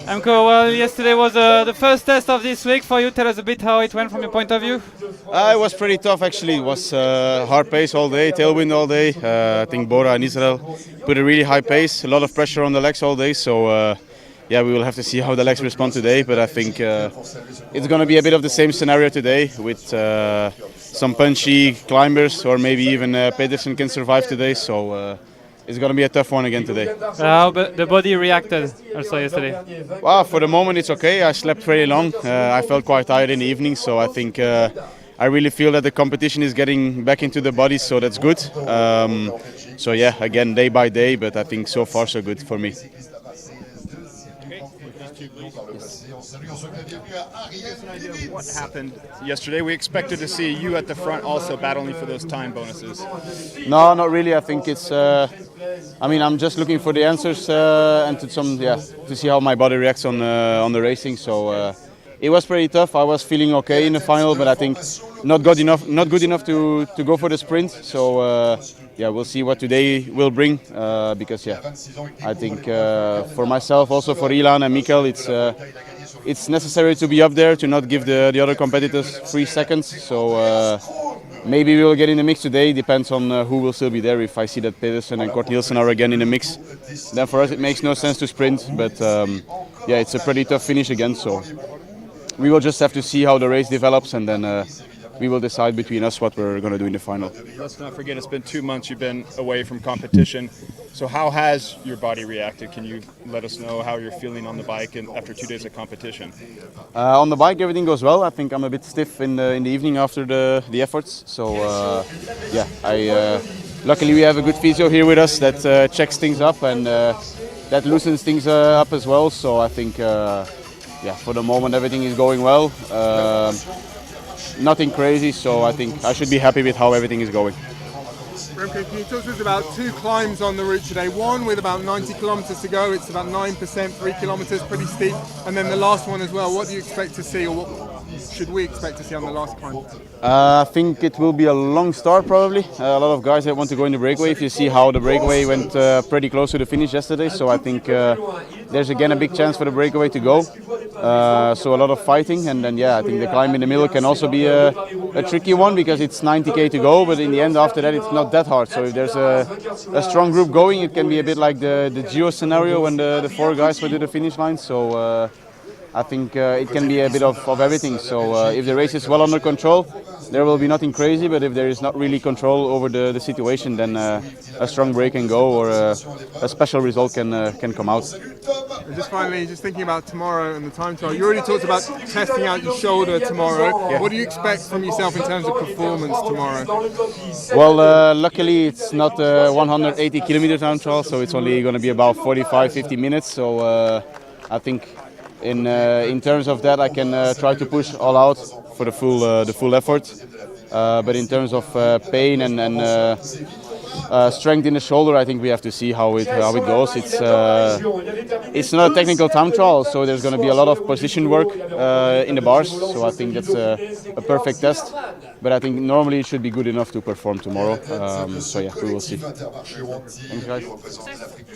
Remco, well, yesterday was the first test of this week for you. Tell us a bit how it went from your point of view. It was pretty tough actually. It was hard pace all day, tailwind all day. I think Bora and Israel put a really high pace, a lot of pressure on the legs all day. So yeah, we will have to see how the legs respond today. But I think it's going to be a bit of the same scenario today with some punchy climbers, or maybe even Pedersen can survive today. So it's going to be a tough one again today. How the body reacted also yesterday? Well, for the moment it's okay. I slept very long. I felt quite tired in the evening, so I think I really feel that the competition is getting back into the body, so that's good. So yeah, again, day by day, but I think so far so good for me. What happened yesterday? We expected to see you at the front also battling for those time bonuses. No, not really. I think it's. I mean, I'm just looking for the answers and to see how my body reacts on the racing. So it was pretty tough. I was feeling okay in the final, but I think not good enough to go for the sprint. So yeah, we'll see what today will bring. Because yeah, I think for myself, also for Ilan and Mikkel, it's necessary to be up there to not give the other competitors 3 seconds. So maybe we will get in the mix today. Depends on who will still be there. If I see that Pedersen and Kort Nielsen are again in the mix, then for us it makes no sense to sprint. But yeah, it's a pretty tough finish again. So we will just have to see how the race develops, and then we will decide between us what we're going to do in the final. Let's not forget, it's been 2 months you've been away from competition. So how has your body reacted? Can you let us know how you're feeling on the bike and after 2 days of competition? On the bike, everything goes well. I think I'm a bit stiff in the evening after the efforts. So yeah, luckily we have a good physio here with us that checks things up and that loosens things up as well. So I think yeah, for the moment everything is going well. Nothing crazy, so I think I should be happy with how everything is going. Remco, can you talk to us about 2 climbs on the route today? One with about 90 kilometres to go, it's about 9%, 3 kilometres, pretty steep. And then the last one as well, what do you expect to see, or what should we expect to see on the last climb? I think it will be a long start probably. A lot of guys that want to go in the breakaway. If you see how the breakaway went pretty close to the finish yesterday, so I think there's again a big chance for the breakaway to go. So a lot of fighting, and then yeah, I think the climb in the middle can also be a tricky one because it's 90k to go, but in the end after that it's not that hard. So if there's a strong group going, it can be a bit like the Giro scenario when the 4 guys went to the finish line. So I think it can be a bit of everything. So if the race is well under control, there will be nothing crazy, but if there is not really control over the situation, then a strong break can go, or a special result can come out. And just finally, just thinking about tomorrow and the time trial, you already talked about testing out your shoulder tomorrow. Yeah. What do you expect from yourself in terms of performance tomorrow? Well, luckily it's not a 180 kilometer time trial, so it's only going to be about 45-50 minutes. So I think in terms of that, I can try to push all out for the full effort. But in terms of pain and strength in the shoulder, I think we have to see how it goes. It's not a technical time trial, so there's going to be a lot of position work in the bars. So I think that's a perfect test. But I think normally it should be good enough to perform tomorrow. So yeah, we will see. Thanks, guys.